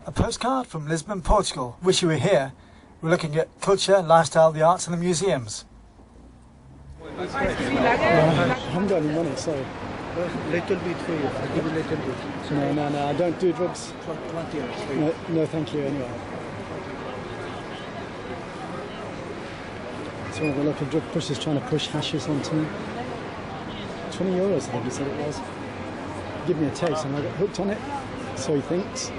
A postcard from Lisbon, Portugal. Wish you were here. We're looking at culture, lifestyle, the arts and the museums. I haven't got any money, sorry. Little bit for you. I'll give you a little bit. No, I don't do drugs. 20 euros for you. No, thank you, anyway. So we have a local drug pusher's trying to push hashes onto me. 20 euros, I think he said it was. Give me a taste and I got hooked on it, so he thinks.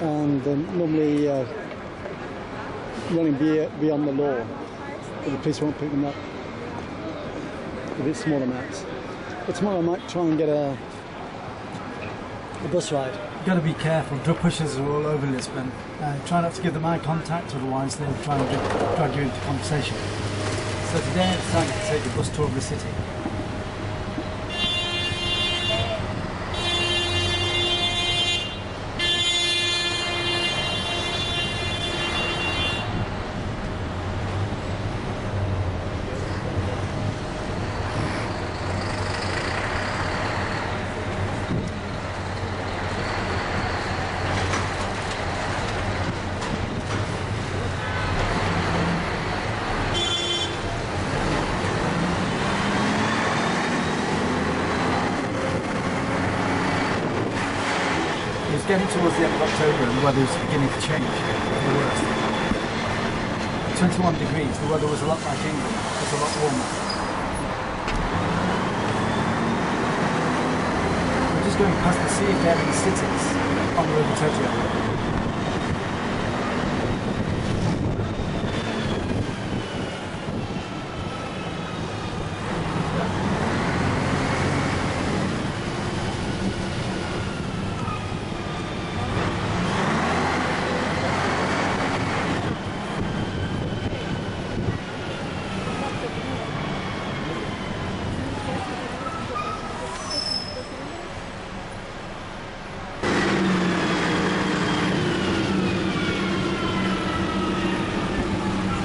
And normally running beyond the law, but the police won't pick them up with its small amounts. But tomorrow I might try and get a bus ride. You've got to be careful. Drug pushers are all over Lisbon. Try not to give them eye contact, otherwise they'll try and drag you into conversation. So today I decided to take a bus tour of the city. It's getting towards the end of October and the weather is beginning to change for the worst. 21 degrees, the weather was a lot like England, it's a lot warmer. We're just going past the seafaring cities on the River Trhere.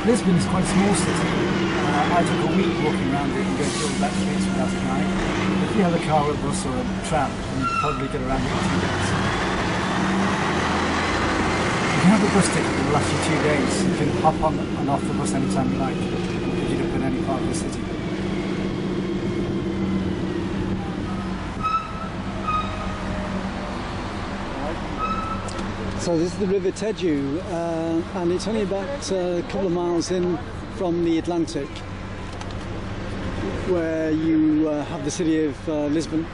Lisbon is quite a small city. I took a week walking around it and going through all the back streets without a guide. If you have a car or a bus or a tram, you can probably get around it in 2 days. If you have a bus ticket that will last you 2 days, you can hop on and off the bus anytime you like, if you don't in any part of the city. So this is the River Teju, and it's only about a couple of miles in from the Atlantic, where you have the city of Lisbon.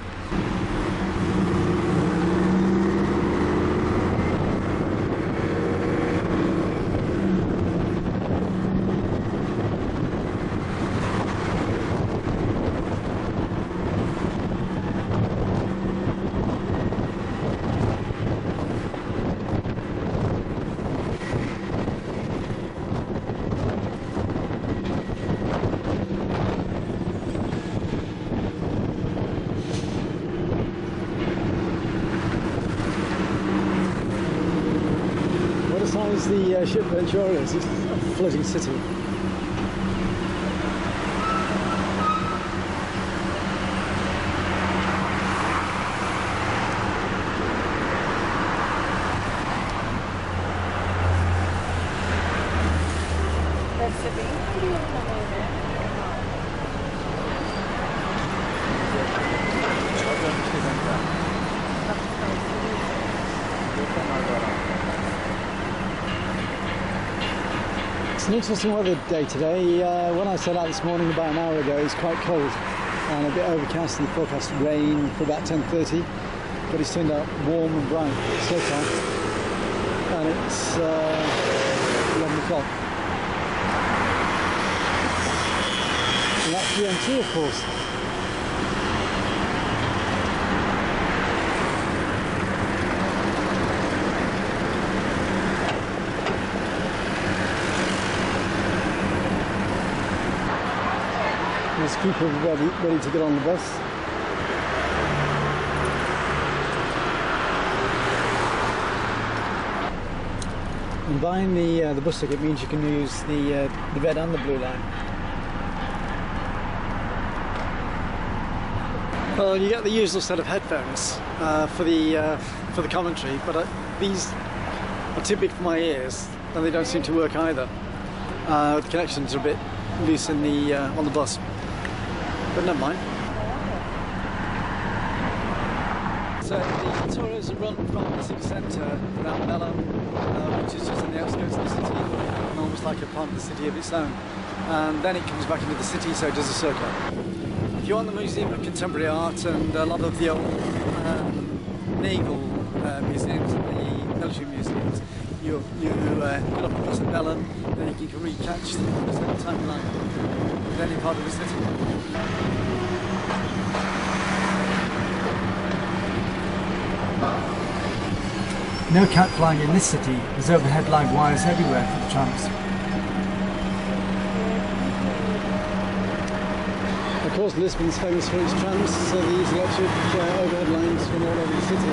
The ship Ventura is a floating city. It's an interesting weather day today. When I set out this morning about an hour ago, it was quite cold and a bit overcast and forecast rain for about 10:30, but it's turned out warm and bright so far, and it's 11 o'clock. And that's the M2, of course. There's people ready to get on the bus. And buying the bus ticket means you can use the red and the blue line. Well, you get the usual set of headphones for the commentary, but these are too big for my ears, and they don't seem to work either. The connections are a bit loose in the on the bus, but never mind. So the tours are run from the city centre around Belém, which is just on the outskirts of the city, and almost like a part of the city of its own. And then it comes back into the city, so it does a circle. If you want the Museum of Contemporary Art and a lot of the old naval museums and the military museums, you get off the bus at Belém, then you can recatch the same timeline in any part of the city. No cat flying in this city. There's overhead live wires everywhere for the trams. Of course, Lisbon's famous for its trams, so they use electric overhead lines from all over the city.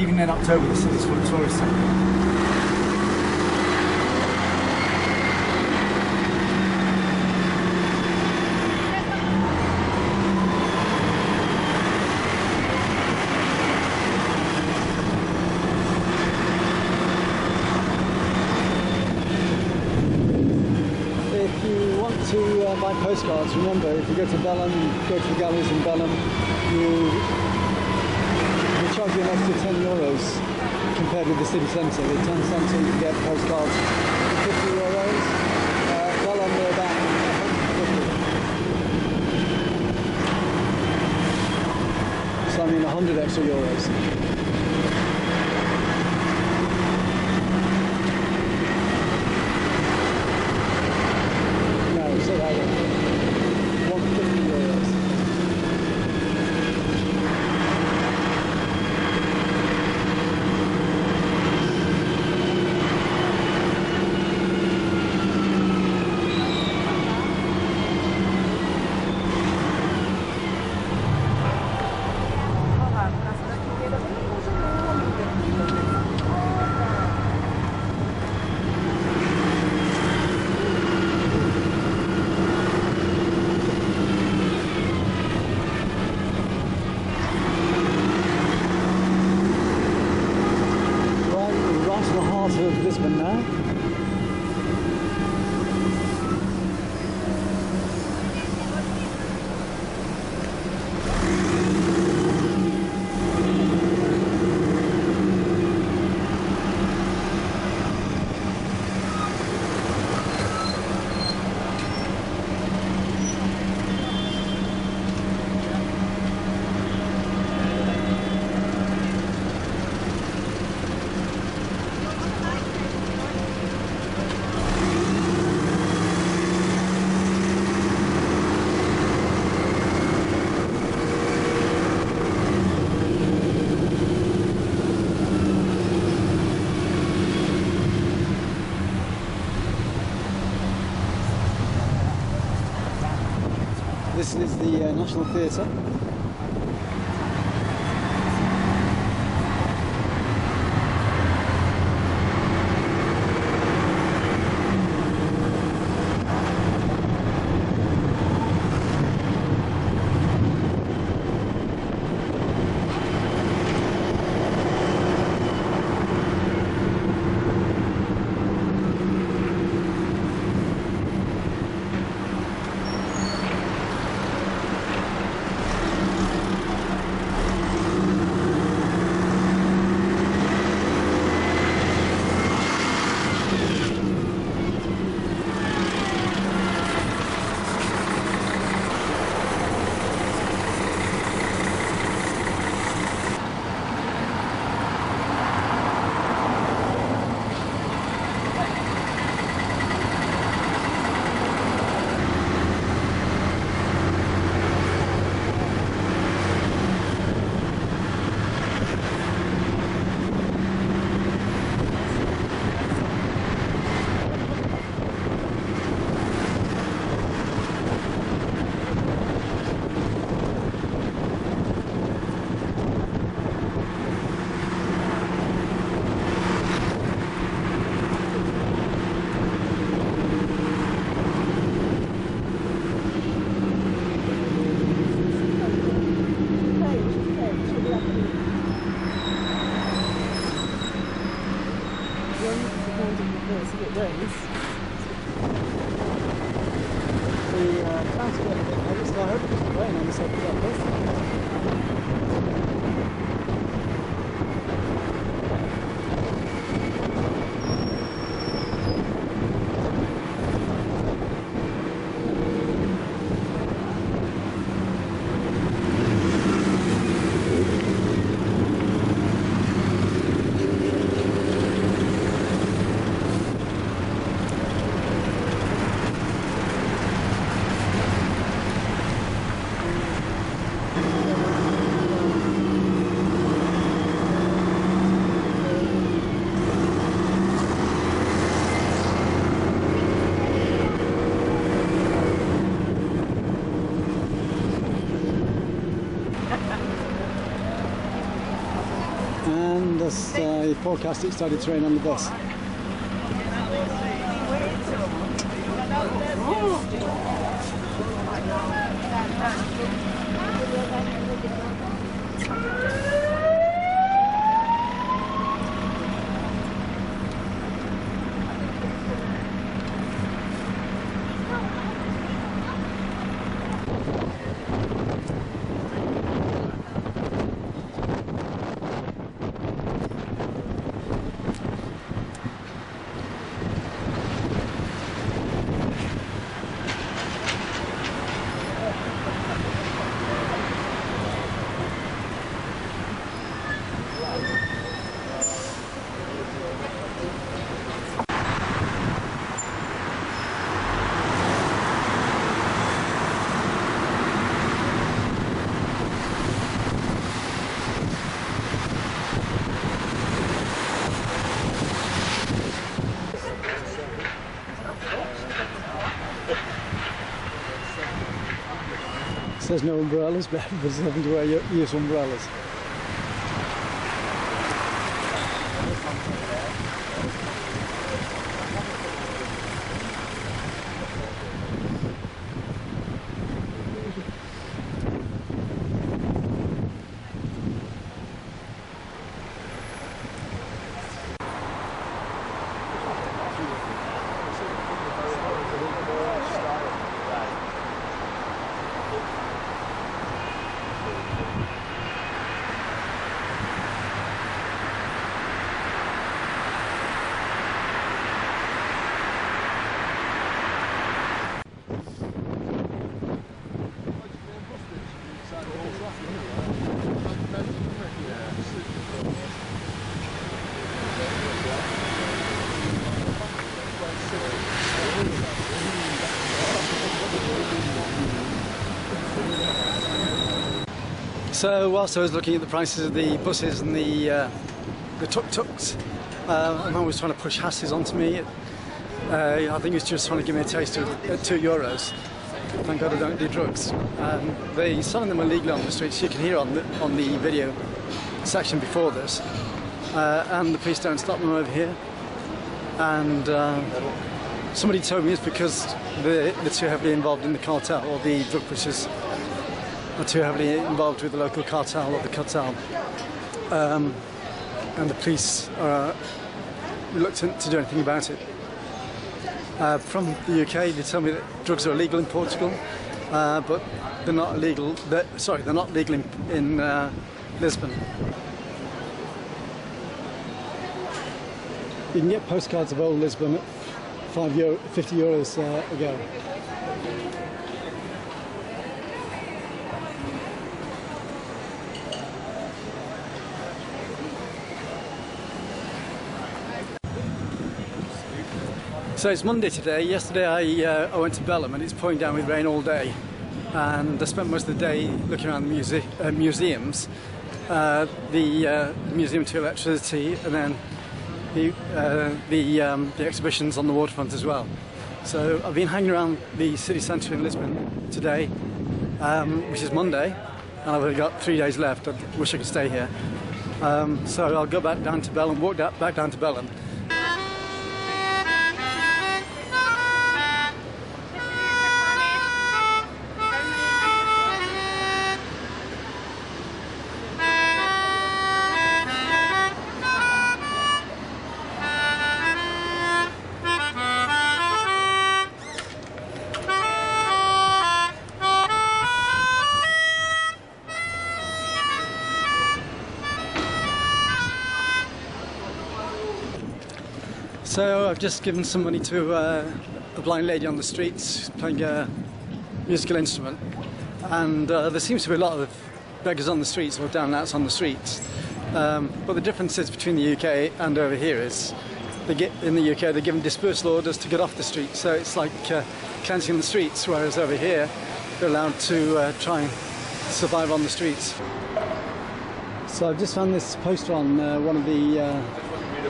Even in October, the city's full of tourists. To buy postcards, remember, if you go to Belém, go to the galleries in Belém, they charge you an extra €10 compared with the city centre. The town centre you can get postcards for €50. Belém they're about 150. So I mean 100 extra euros. So that €150. Of Lisbon now. This is the National Theatre. rains, the clouds are getting a bit heavy, so I hope it doesn't rain on this side of the office. And as I forecast, it started to rain on the bus. There's no umbrellas, but everybody's having to use umbrellas. So whilst I was looking at the prices of the buses and the tuk-tuks, a man was trying to push hasses onto me. I think he was just trying to give me a taste of €2. Thank God I don't do drugs. They're selling them illegally on the streets. You can hear on the video section before this. And the police don't stop them over here. And somebody told me it's because they're too heavily involved in the cartel, or the drug pushers are too heavily involved with the local cartel or the cartel. And the police are reluctant to do anything about it. From the UK, they tell me that drugs are illegal in Portugal, but they're not illegal. They're not legal in Lisbon. You can get postcards of old Lisbon at €50 a go. So it's Monday today. Yesterday I went to Belém and it's pouring down with rain all day, and I spent most of the day looking around the museums, the Museum to Electricity, and then the exhibitions on the waterfront as well. So I've been hanging around the city centre in Lisbon today, which is Monday, and I've only got 3 days left. I wish I could stay here. So I'll go back down to Belém, walk back down to Belém. So I've just given some money to a blind lady on the streets playing a musical instrument, and there seems to be a lot of beggars on the streets or down and outs on the streets. But the difference is between the UK and over here is in the UK they're given dispersal orders to get off the street, so it's like cleansing the streets, whereas over here they're allowed to try and survive on the streets. So I've just found this poster on one of the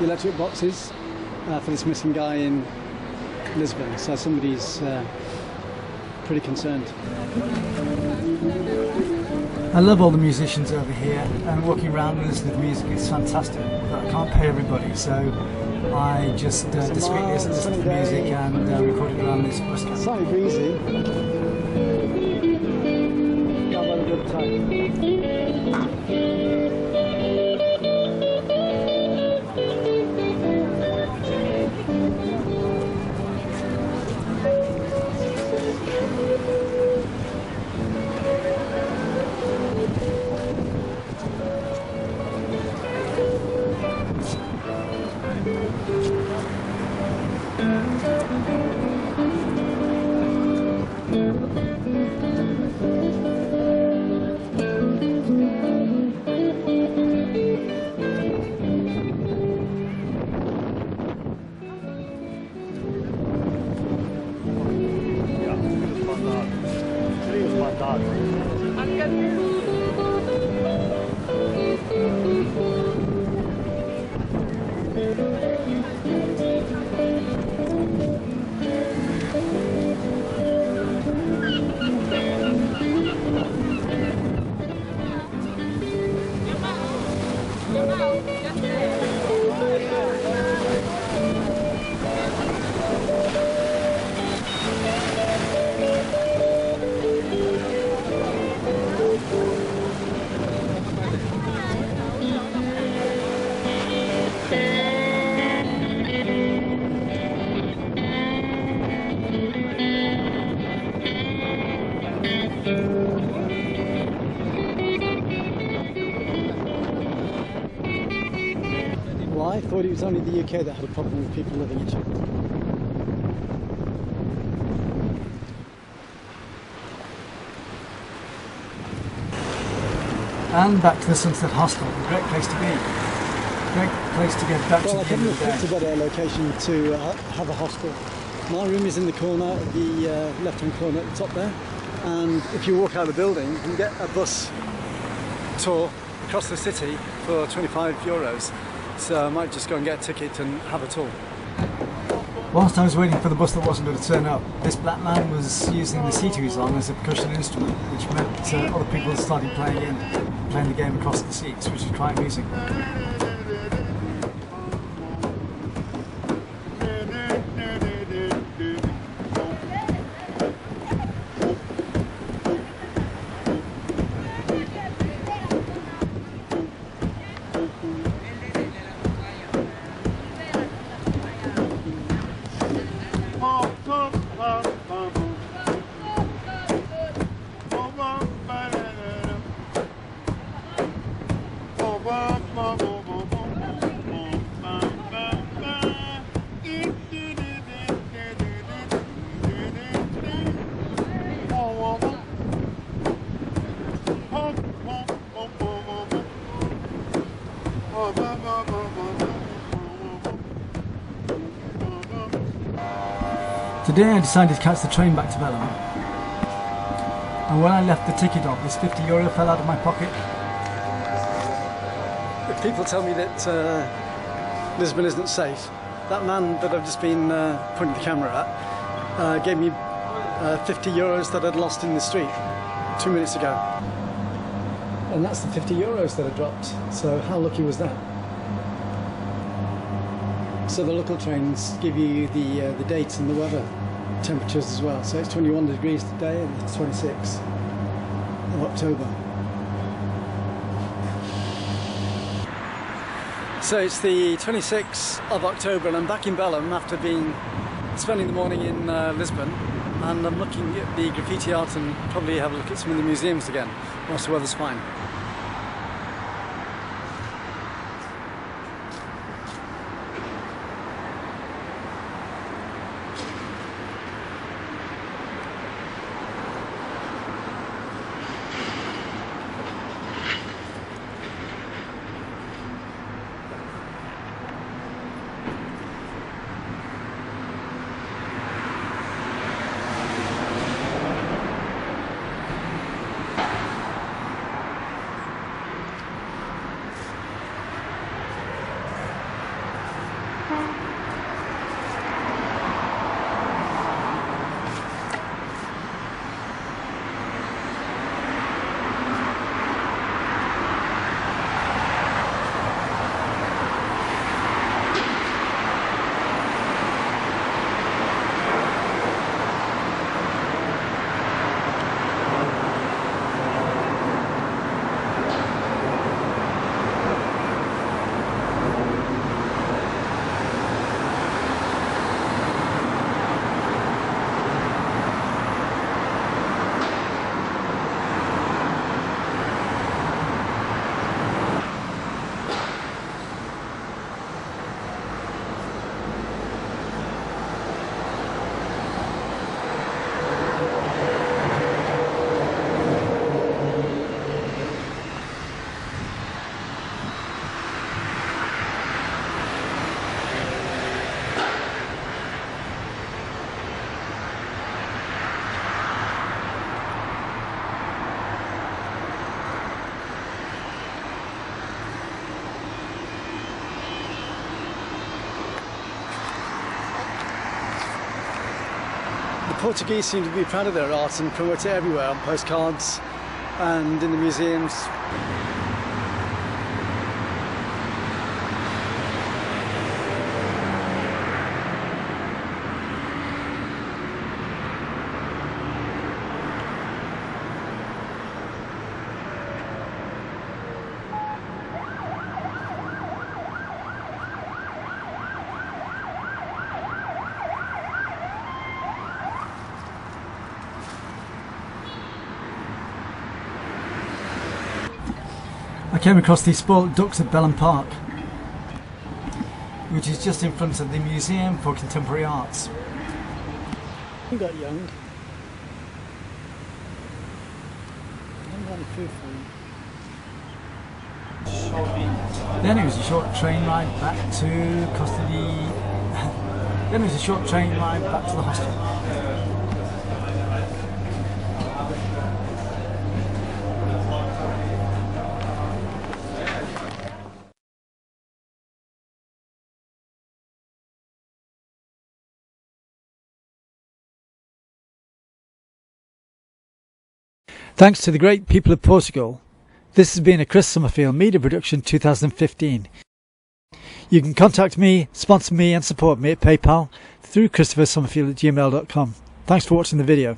electric boxes for this missing guy in Lisbon, so somebody's pretty concerned. I love all the musicians over here, and walking around and listening to music is fantastic, but I can't pay everybody, so I just discreetly listen to the music and record it around this bus camp. Slightly breezy. Not had a good time. I thought it was only the UK that had a problem with people living in China. And back to the Sunset Hostel, a great place to be. Great place to get back to the Well, I couldn't have picked a day. better location to have a hostel. My room is in the corner, the left-hand corner at the top there, and if you walk out of the building, you can get a bus tour across the city for €25. So I might just go and get a ticket and have a tour. Whilst I was waiting for the bus that wasn't going to turn up, this black man was using the seat he was on as a percussion instrument, which meant other people started playing the game across the seats, which is quite amusing. Today I decided to catch the train back to Belém, and when I left the ticket off, this €50 fell out of my pocket. If people tell me that Lisbon isn't safe, that man that I've just been pointing the camera at gave me €50 that I'd lost in the street 2 minutes ago. And that's the €50 that I dropped, so how lucky was that? So the local trains give you the dates and the weather temperatures as well. So it's 21 degrees today and it's 26 of October. So it's the 26th of October and I'm back in Belém after spending the morning in Lisbon, and I'm looking at the graffiti art and probably have a look at some of the museums again whilst the weather's fine. Portuguese seem to be proud of their art and promote it everywhere on postcards and in the museums. I came across these spoilt ducks at Belem Park, which is just in front of the Museum for Contemporary Arts. You got young. I haven't got any food for you. Then it was a short train ride back to Then it was a short train ride back to the hostel. Thanks to the great people of Portugal, this has been a Chris Summerfield Media Production 2015. You can contact me, sponsor me and support me at PayPal through christophersummerfield@gmail.com. Thanks for watching the video.